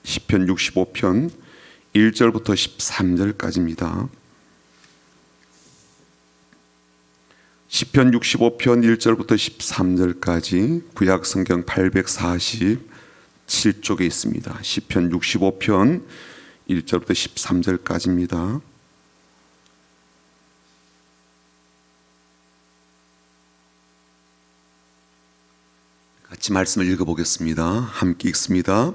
시편 65편 1절부터 13절까지입니다. 시편 65편 1절부터 13절까지 구약 성경 847쪽에 있습니다. 시편 65편 1절부터 13절까지입니다. 같이 말씀을 읽어보겠습니다. 함께 읽습니다.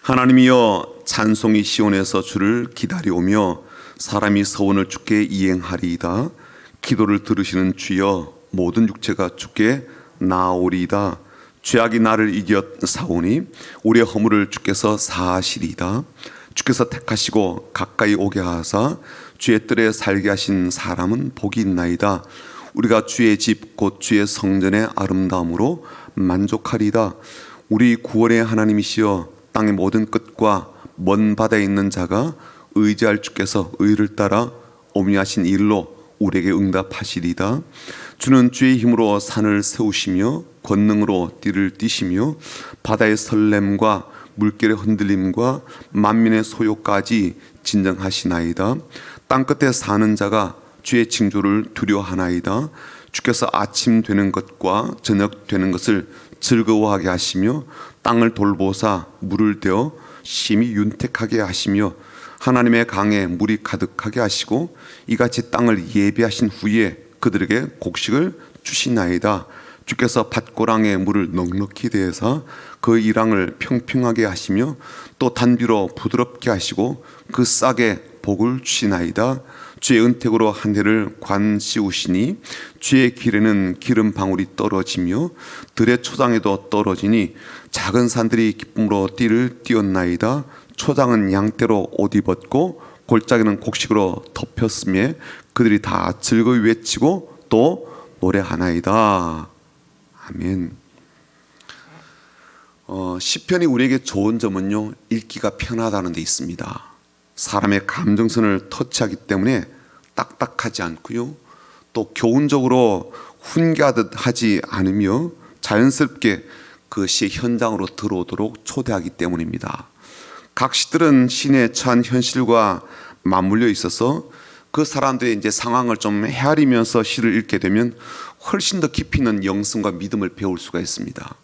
하나님이여, 찬송이 시온에서 주를 기다려오며 사람이 서원을 주께 이행하리이다. 기도를 들으시는 주여, 모든 육체가 주께 나아오리이다. 죄악이 나를 이겼사오니 우리의 허물을 주께서 사하시리이다. 주께서 택하시고 가까이 오게 하사 주의 뜰에 살게 하신 사람은 복이 있나이다. 우리가 주의 집 곧 주의 성전의 아름다움으로 만족하리이다. 우리 구원의 하나님이시여, 땅의 모든 끝과 먼 바다에 있는 자가 의지할 주께서 의를 따라 omni하신 일로 우리에게 응답하시리이다. 주는 주의 힘으로 산을 세우시며 권능으로 띠를 띠시며 바다의 설렘과 물결의 흔들림과 만민의 소요까지 진정하시나이다. 땅끝에 사는 자가 주의 징조를 두려워하나이다. 주께서 아침 되는 것과 저녁 되는 것을 즐거워하게 하시며 땅을 돌보사 물을 대어 심히 윤택하게 하시며 하나님의 강에 물이 가득하게 하시고 이같이 땅을 예비하신 후에 그들에게 곡식을 주시나이다. 주께서 밭고랑에 물을 넉넉히 대사 그 이랑을 평평하게 하시며 또 단비로 부드럽게 하시고 그 싹에 복을 주시나이다. 주의 은택으로 한 해를 관씌우시니 주의 길에는 기름 방울이 떨어지며 들의 초장에도 떨어지니 작은 산들이 기쁨으로 띠를 띄었나이다. 초장은 양떼로 옷 입었고 골짜기는 곡식으로 덮였으며 그들이 다 즐거이 외치고 또 노래하나이다. 아멘. 시편이 우리에게 좋은 점은요, 읽기가 편하다는 데 있습니다. 사람의 감정선을 터치하기 때문에 딱딱하지 않고요, 또 교훈적으로 훈계하듯 하지 않으며 자연스럽게 그 시의 현장으로 들어오도록 초대하기 때문입니다. 각 시들은 신에 처한 현실과 맞물려 있어서 그 사람들의 이제 상황을 좀 헤아리면서 시를 읽게 되면 훨씬 더 깊이 있는 영성과 믿음을 배울 수가 있습니다.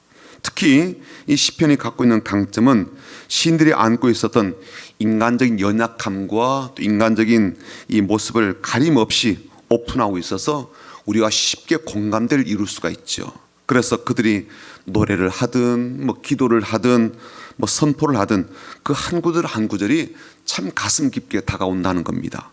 특히 이 시편이 갖고 있는 강점은 시인들이 안고 있었던 인간적인 연약함과 또 인간적인 이 모습을 가림없이 오픈하고 있어서 우리가 쉽게 공감대를 이룰 수가 있죠. 그래서 그들이 노래를 하든 기도를 하든 선포를 하든 그 한 구절 한 구절이 참 가슴 깊게 다가온다는 겁니다.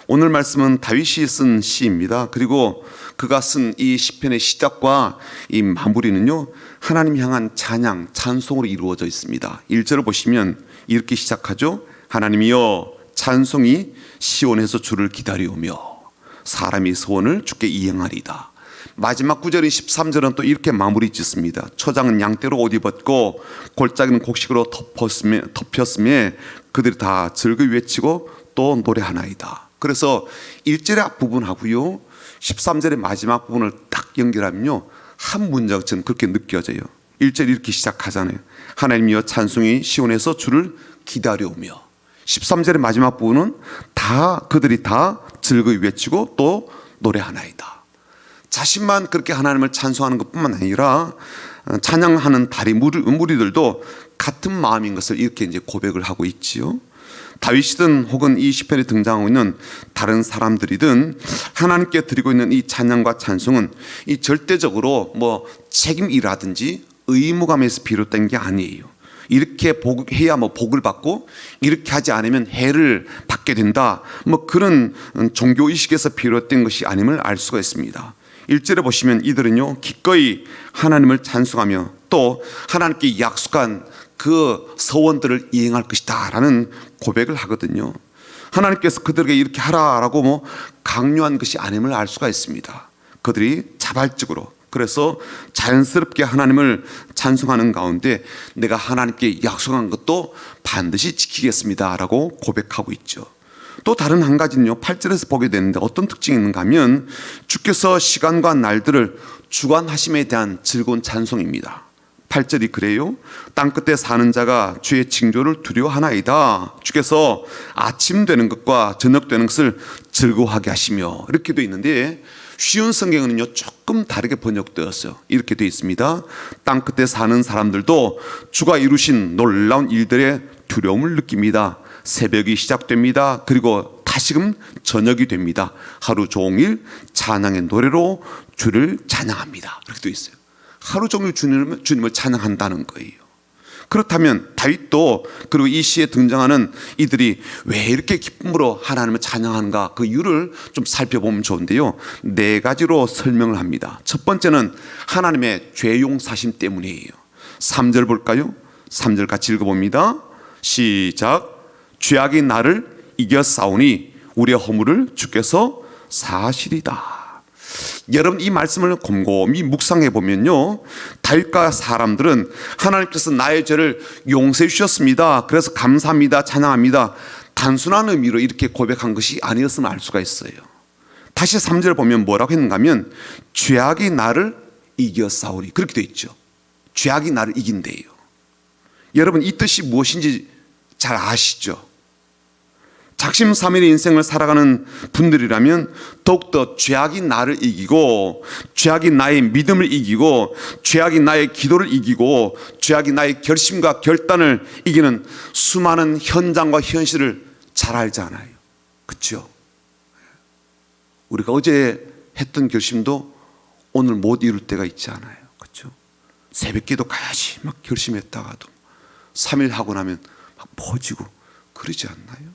오늘 말씀은 다윗이 쓴 시입니다. 그리고 그가 쓴 이 시편의 시작과 이 마무리는요, 하나님 향한 찬양, 찬송으로 이루어져 있습니다. 1절을 보시면 이렇게 시작하죠. 하나님이여, 찬송이 시온에서 주를 기다려오며 사람이 소원을 주께 이행하리이다. 마지막 구절인 13절은 또 이렇게 마무리 짓습니다. 초장은 양떼로 옷 입었고 골짜기는 곡식으로 덮였으며 그들이 다 즐거이 외치고 또 노래하나이다. 그래서 1절의 앞부분하고요 13절의 마지막 부분을 딱 연결하면요, 한 문장처럼 그렇게 느껴져요. 1절 이렇게 시작하잖아요. 하나님이여, 찬송이 시온에서 주를 기다려오며. 13절의 마지막 부분은 그들이 다 즐거이 외치고 또 노래하나이다. 자신만 그렇게 하나님을 찬송하는 것뿐만 아니라 찬양하는 다리 무리들도 같은 마음인 것을 이렇게 이제 고백을 하고 있지요. 다윗이든 혹은 이 시편에 등장하고 있는 다른 사람들이든 하나님께 드리고 있는 이 찬양과 찬송은 이 절대적으로 책임이라든지 의무감에서 비롯된 게 아니에요. 이렇게 해야 복을 받고 이렇게 하지 않으면 해를 받게 된다, 그런 종교의식에서 비롯된 것이 아님을 알 수가 있습니다. 1절에 보시면 이들은요, 기꺼이 하나님을 찬송하며 또 하나님께 약속한 그 서원들을 이행할 것이다 라는 고백을 하거든요. 하나님께서 그들에게 이렇게 하라라고 강요한 것이 아님을 알 수가 있습니다. 그들이 자발적으로, 그래서 자연스럽게 하나님을 찬송하는 가운데 내가 하나님께 약속한 것도 반드시 지키겠습니다 라고 고백하고 있죠. 또 다른 한 가지는요, 8절에서 보게 되는데 어떤 특징이 있는가 하면 주께서 시간과 날들을 주관하심에 대한 즐거운 찬송입니다. 8절이 그래요. 땅끝에 사는 자가 주의 징조를 두려워하나이다. 주께서 아침 되는 것과 저녁 되는 것을 즐거워하게 하시며, 이렇게 되어 있는데 쉬운 성경은요 조금 다르게 번역되었어요. 이렇게 되어 있습니다. 땅끝에 사는 사람들도 주가 이루신 놀라운 일들에 두려움을 느낍니다. 새벽이 시작됩니다. 그리고 다시금 저녁이 됩니다. 하루 종일 찬양의 노래로 주를 찬양합니다. 이렇게 되어 있어요. 하루 종일 주님을 찬양한다는 거예요. 그렇다면 다윗도, 그리고 이 시에 등장하는 이들이 왜 이렇게 기쁨으로 하나님을 찬양하는가, 그 이유를 좀 살펴보면 좋은데요, 4가지로 설명을 합니다. 첫 번째는 하나님의 죄 용사심 때문이에요. 3절 볼까요? 3절 같이 읽어봅니다. 시작. 죄악이 나를 이겨싸우니 우리의 허물을 주께서 사하시리다. 여러분, 이 말씀을 곰곰이 묵상해 보면요, 다윗과 사람들은 하나님께서 나의 죄를 용서해 주셨습니다, 그래서 감사합니다, 찬양합니다, 단순한 의미로 이렇게 고백한 것이 아니었음을 알 수가 있어요. 다시 3절 보면 뭐라고 했는가 하면 죄악이 나를 이겨싸우리, 그렇게 되어 있죠. 죄악이 나를 이긴대요. 여러분, 이 뜻이 무엇인지 잘 아시죠? 작심삼일의 인생을 살아가는 분들이라면 더욱더 죄악이 나를 이기고, 죄악이 나의 믿음을 이기고, 죄악이 나의 기도를 이기고, 죄악이 나의 결심과 결단을 이기는 수많은 현장과 현실을 잘 알잖아요. 그렇죠? 우리가 어제 했던 결심도 오늘 못 이룰 때가 있지 않아요. 그렇죠? 새벽기도 가야지 막 결심했다가도 3일 하고 나면 막 퍼지고 그러지 않나요?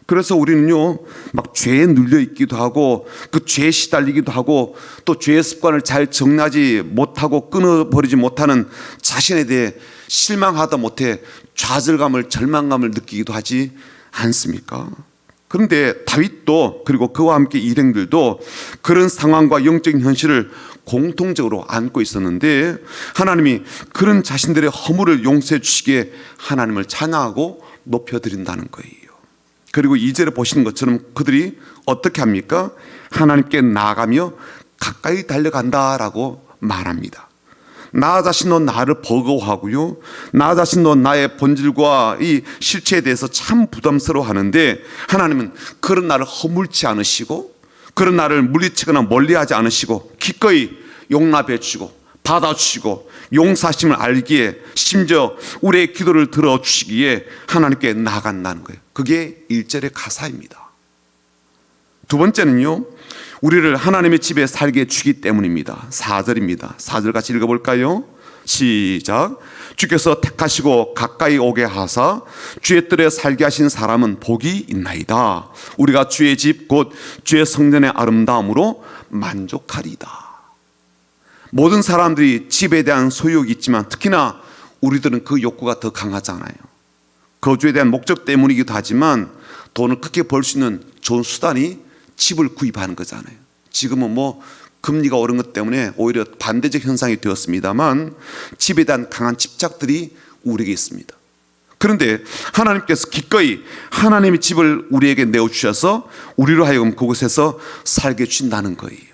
그래서 우리는요 막 죄에 눌려 있기도 하고, 그 죄에 시달리기도 하고, 또 죄의 습관을 잘 정리하지 못하고 끊어버리지 못하는 자신에 대해 실망하다 못해 좌절감을, 절망감을 느끼기도 하지 않습니까? 그런데 다윗도, 그리고 그와 함께 일행들도 그런 상황과 영적인 현실을 공통적으로 안고 있었는데, 하나님이 그런 자신들의 허물을 용서해 주시기에 하나님을 찬양하고 높여드린다는 거예요. 그리고 2절에 보시는 것처럼 그들이 어떻게 합니까? 하나님께 나아가며 가까이 달려간다라고 말합니다. 나 자신도 나를 버거워하고요, 나 자신도 나의 본질과 이 실체에 대해서 참 부담스러워하는데, 하나님은 그런 나를 허물지 않으시고, 그런 나를 물리치거나 멀리하지 않으시고 기꺼이 용납해 주시고 받아주시고 용사심을 알기에, 심지어 우리의 기도를 들어주시기에 하나님께 나아간다는 거예요. 그게 1절의 가사입니다. 두 번째는요, 우리를 하나님의 집에 살게 주기 때문입니다. 4절입니다. 4절 같이 읽어볼까요? 시작. 주께서 택하시고 가까이 오게 하사 주의 뜰에 살게 하신 사람은 복이 있나이다. 우리가 주의 집 곧 주의 성전의 아름다움으로 만족하리다. 모든 사람들이 집에 대한 소유욕이 있지만 특히나 우리들은 그 욕구가 더 강하잖아요. 거주에 대한 목적 때문이기도 하지만 돈을 크게 벌 수 있는 좋은 수단이 집을 구입하는 거잖아요. 지금은 뭐 금리가 오른 것 때문에 오히려 반대적 현상이 되었습니다만 집에 대한 강한 집착들이 우리에게 있습니다. 그런데 하나님께서 기꺼이 하나님의 집을 우리에게 내어주셔서 우리로 하여금 그곳에서 살게 주신다는 거예요.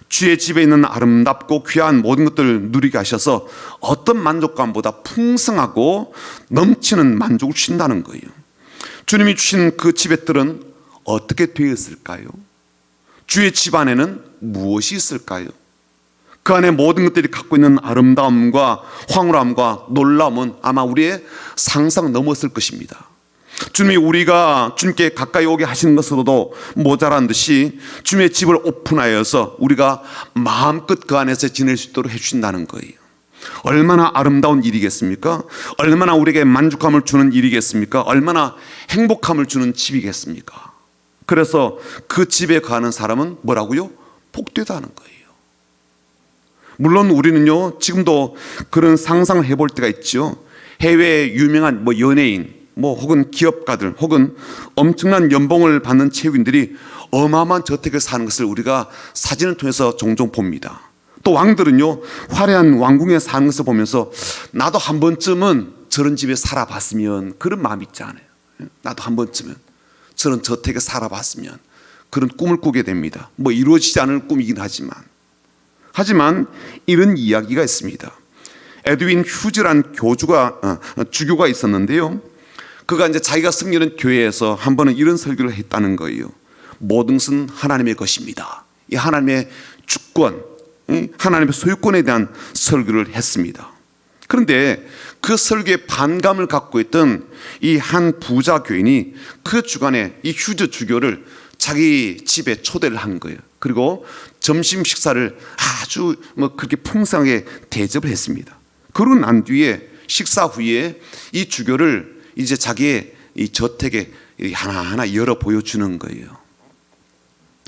주의 집에 있는 아름답고 귀한 모든 것들을 누리게 하셔서 어떤 만족감보다 풍성하고 넘치는 만족을 주신다는 거예요. 주님이 주신 그 집의 뜰은 어떻게 되어 있을까요? 주의 집 안에는 무엇이 있을까요? 그 안에 모든 것들이 갖고 있는 아름다움과 황홀함과 놀라움은 아마 우리의 상상 넘었을 것입니다. 주님이 우리가 주님께 가까이 오게 하시는 것으로도 모자란 듯이 주님의 집을 오픈하여서 우리가 마음껏 그 안에서 지낼 수 있도록 해주신다는 거예요. 얼마나 아름다운 일이겠습니까? 얼마나 우리에게 만족감을 주는 일이겠습니까? 얼마나 행복함을 주는 집이겠습니까? 그래서 그 집에 가는 사람은 뭐라고요? 복되다는 거예요. 물론 우리는요 지금도 그런 상상을 해볼 때가 있죠. 해외의 유명한 연예인, 혹은 기업가들, 혹은 엄청난 연봉을 받는 체육인들이 어마어마한 저택을 사는 것을 우리가 사진을 통해서 종종 봅니다. 또 왕들은요 화려한 왕궁에 사는 것을 보면서 나도 한 번쯤은 저런 집에 살아봤으면, 그런 마음이 있잖아요. 나도 한 번쯤은 저런 저택에 살아봤으면, 그런 꿈을 꾸게 됩니다. 이루어지지 않을 꿈이긴 하지만 이런 이야기가 있습니다. 에드윈 휴즈란 주교가 있었는데요. 그가 이제 자기가 섬기는 교회에서 한 번은 이런 설교를 했다는 거예요. 모든 것은 하나님의 것입니다. 이 하나님의 주권, 하나님의 소유권에 대한 설교를 했습니다. 그런데 그 설교에 반감을 갖고 있던 이 한 부자 교인이 그 주간에 이 휴즈 주교를 자기 집에 초대를 한 거예요. 그리고 점심 식사를 아주 그렇게 풍성하게 대접을 했습니다. 그러고 난 뒤에 식사 후에 이 주교를 이제 자기의 이 저택에 하나하나 열어 보여주는 거예요.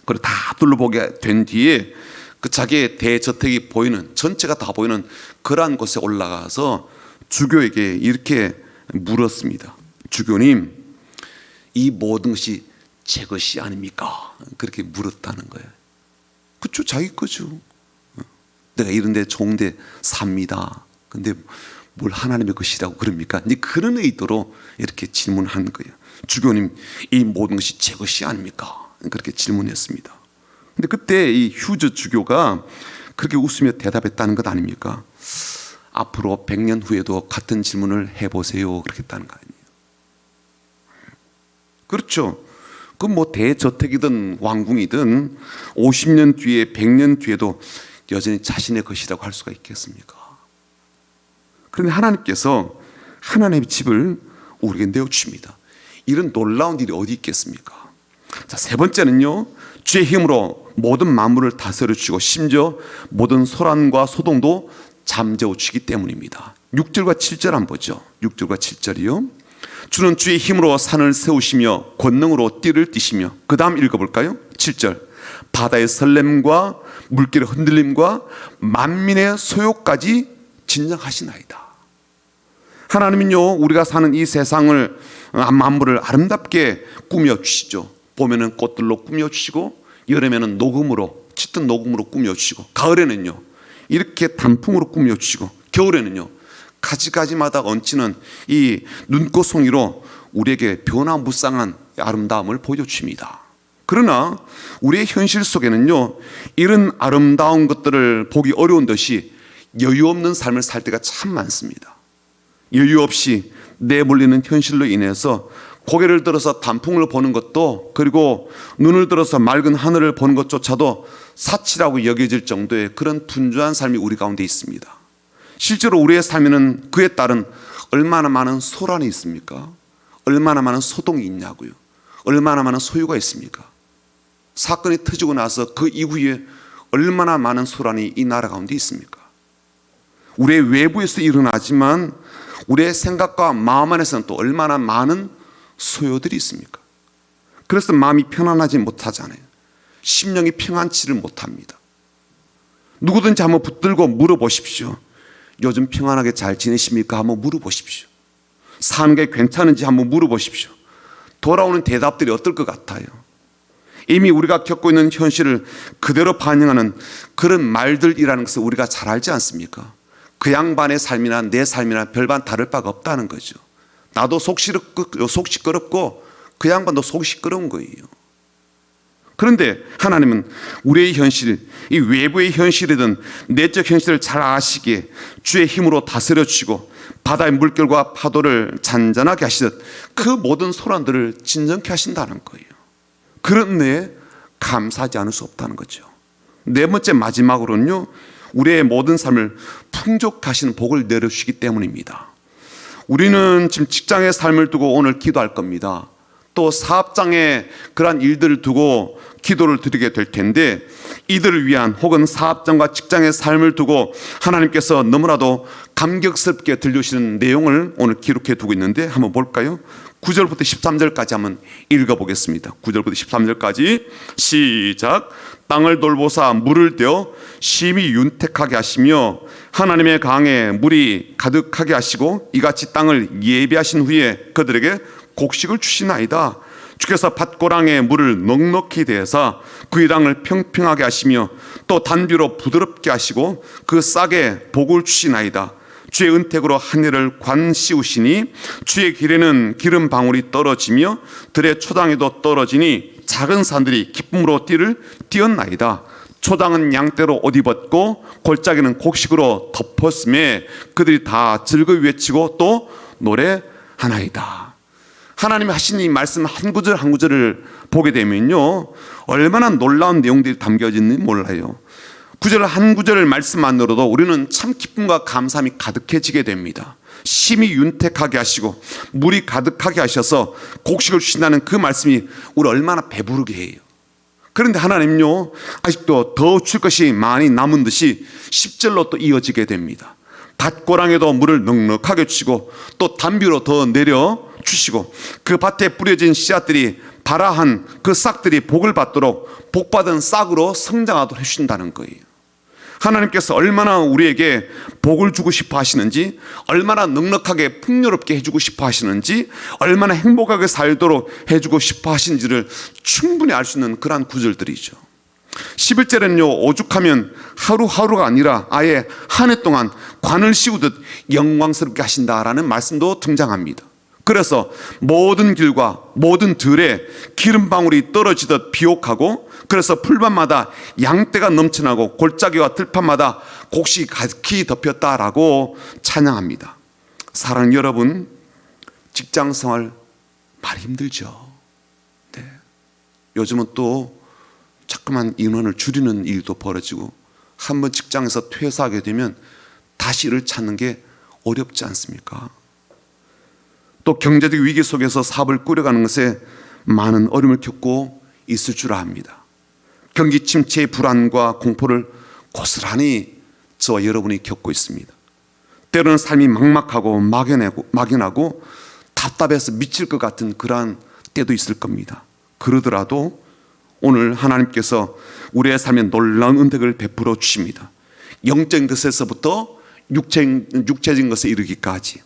그리고 다 둘러보게 된 뒤에 그 자기의 대저택이 보이는, 전체가 다 보이는 그러한 곳에 올라가서 주교에게 이렇게 물었습니다. 주교님, 이 모든 것이 제 것이 아닙니까? 그렇게 물었다는 거예요. 그쵸, 자기 거죠. 내가 이런 데 좋은 데 삽니다. 근데 뭘 하나님의 것이라고 그럽니까? 이제 그런 의도로 이렇게 질문한 거예요. 주교님, 이 모든 것이 제 것이 아닙니까? 그렇게 질문했습니다. 근데 그때 이 휴즈 주교가 그렇게 웃으며 대답했다는 것 아닙니까? 앞으로 100년 후에도 같은 질문을 해보세요. 그렇게 했다는 거 아니에요. 그렇죠. 그 뭐 대저택이든 왕궁이든 50년 뒤에 100년 뒤에도 여전히 자신의 것이라고 할 수가 있겠습니까? 그런데 하나님께서 하나님의 집을 우리에게 내어주십니다. 이런 놀라운 일이 어디 있겠습니까? 자, 세 번째는요, 주의 힘으로 모든 만물을 다스려 주시고 심지어 모든 소란과 소동도 잠재워 주시기 때문입니다. 6절과 7절 한번 보죠. 6절과 7절이요. 주는 주의 힘으로 산을 세우시며 권능으로 띠를 띠시며, 그 다음 읽어볼까요? 7절. 바다의 설렘과 물길의 흔들림과 만민의 소요까지 진정하시나이다. 하나님은요, 우리가 사는 이 세상을, 만물을 아름답게 꾸며주시죠. 봄에는 꽃들로 꾸며주시고, 여름에는 녹음으로, 짙은 녹음으로 꾸며주시고, 가을에는요 이렇게 단풍으로 꾸며주시고, 겨울에는요 가지가지마다 얹히는 이 눈꽃송이로 우리에게 변화무쌍한 아름다움을 보여주십니다. 그러나 우리의 현실 속에는요, 이런 아름다운 것들을 보기 어려운 듯이 여유 없는 삶을 살 때가 참 많습니다. 여유 없이 내몰리는 현실로 인해서 고개를 들어서 단풍을 보는 것도, 그리고 눈을 들어서 맑은 하늘을 보는 것조차도 사치라고 여겨질 정도의 그런 분주한 삶이 우리 가운데 있습니다. 실제로 우리의 삶에는 그에 따른 얼마나 많은 소란이 있습니까? 얼마나 많은 소동이 있냐고요. 얼마나 많은 소유가 있습니까? 사건이 터지고 나서 그 이후에 얼마나 많은 소란이 이 나라 가운데 있습니까? 우리의 외부에서 일어나지만 우리의 생각과 마음 안에서는 또 얼마나 많은 소요들이 있습니까? 그래서 마음이 편안하지 못하잖아요. 심령이 평안치를 못합니다. 누구든지 한번 붙들고 물어보십시오. 요즘 평안하게 잘 지내십니까? 한번 물어보십시오. 사는 게 괜찮은지 한번 물어보십시오. 돌아오는 대답들이 어떨 것 같아요? 이미 우리가 겪고 있는 현실을 그대로 반영하는 그런 말들이라는 것을 우리가 잘 알지 않습니까? 그 양반의 삶이나 내 삶이나 별반 다를 바가 없다는 거죠. 나도 속 시끄럽고 그 양반도 속이 시끄러운 거예요. 그런데 하나님은 우리의 현실, 이 외부의 현실이든 내적 현실을 잘 아시기에 주의 힘으로 다스려 주시고 바다의 물결과 파도를 잔잔하게 하시듯 그 모든 소란들을 진정케 하신다는 거예요. 그런 은혜에 감사하지 않을 수 없다는 거죠. 네 번째, 마지막으로는요, 우리의 모든 삶을 풍족하신 복을 내려주시기 때문입니다. 우리는 지금 직장의 삶을 두고 오늘 기도할 겁니다. 또 사업장의 그러한 일들을 두고 기도를 드리게 될 텐데, 이들을 위한 혹은 사업장과 직장의 삶을 두고 하나님께서 너무나도 감격스럽게 들려주시는 내용을 오늘 기록해 두고 있는데 한번 볼까요? 9절부터 13절까지 한번 읽어보겠습니다. 9절부터 13절까지 시작. 땅을 돌보사 물을 떼어 심히 윤택하게 하시며 하나님의 강에 물이 가득하게 하시고 이같이 땅을 예비하신 후에 그들에게 곡식을 주시나이다. 주께서 밭고랑에 물을 넉넉히 대사 그 땅을 평평하게 하시며 또 단비로 부드럽게 하시고 그 싹에 복을 주시나이다. 주의 은택으로 하늘을 관 씌우시니 주의 길에는 기름 방울이 떨어지며 들의 초당에도 떨어지니 작은 산들이 기쁨으로 띠를 띄었나이다. 초장은 양떼로 옷 입었고 골짜기는 곡식으로 덮었음에 그들이 다 즐거이 외치고 또 노래하나이다. 하나님이 하신 이 말씀 한 구절 한 구절을 보게 되면요, 얼마나 놀라운 내용들이 담겨져 있는지 몰라요. 구절 한 구절 말씀만으로도 우리는 참 기쁨과 감사함이 가득해지게 됩니다. 심히 윤택하게 하시고 물이 가득하게 하셔서 곡식을 주신다는 그 말씀이 우리 얼마나 배부르게 해요. 그런데 하나님요, 아직도 더 줄 것이 많이 남은 듯이 10절로 또 이어지게 됩니다. 밭고랑에도 물을 넉넉하게 주시고 또 담비로 더 내려 주시고 그 밭에 뿌려진 씨앗들이 발아한 그 싹들이 복을 받도록 복받은 싹으로 성장하도록 해주신다는 거예요. 하나님께서 얼마나 우리에게 복을 주고 싶어 하시는지, 얼마나 넉넉하게 풍요롭게 해주고 싶어 하시는지, 얼마나 행복하게 살도록 해주고 싶어 하시는지를 충분히 알 수 있는 그러한 구절들이죠. 11절에는요, 오죽하면 하루하루가 아니라 아예 한 해 동안 관을 씌우듯 영광스럽게 하신다라는 말씀도 등장합니다. 그래서 모든 길과 모든 들에 기름방울이 떨어지듯 비옥하고, 그래서 풀밭마다 양떼가 넘쳐나고 골짜기와 들판마다 곡식이 가득히 덮였다라고 찬양합니다. 사랑하는 여러분, 직장생활 많이 힘들죠. 네. 요즘은 또 자꾸만 인원을 줄이는 일도 벌어지고, 한번 직장에서 퇴사하게 되면 다시 일을 찾는 게 어렵지 않습니까? 또 경제적 위기 속에서 사업을 꾸려가는 것에 많은 어려움을 겪고 있을 줄 압니다. 경기 침체의 불안과 공포를 고스란히 저와 여러분이 겪고 있습니다. 때로는 삶이 막막하고 막연하고 답답해서 미칠 것 같은 그러한 때도 있을 겁니다. 그러더라도 오늘 하나님께서 우리의 삶에 놀라운 은택을 베풀어 주십니다. 영적인 것에서부터 육체적인 것에 이르기까지,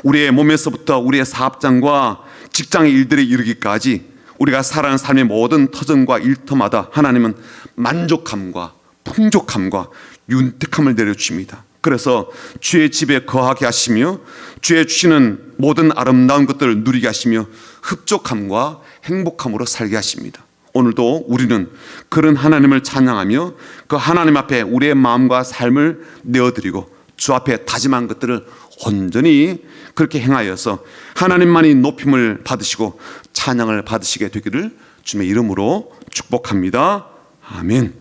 우리의 몸에서부터 우리의 사업장과 직장의 일들에 이르기까지 우리가 살아가는 삶의 모든 터전과 일터마다 하나님은 만족함과 풍족함과 윤택함을 내려주십니다. 그래서 주의 집에 거하게 하시며 주의 주시는 모든 아름다운 것들을 누리게 하시며 흡족함과 행복함으로 살게 하십니다. 오늘도 우리는 그런 하나님을 찬양하며 그 하나님 앞에 우리의 마음과 삶을 내어드리고 주 앞에 다짐한 것들을 온전히 그렇게 행하여서 하나님만이 높임을 받으시고 찬양을 받으시게 되기를 주님의 이름으로 축복합니다. 아멘.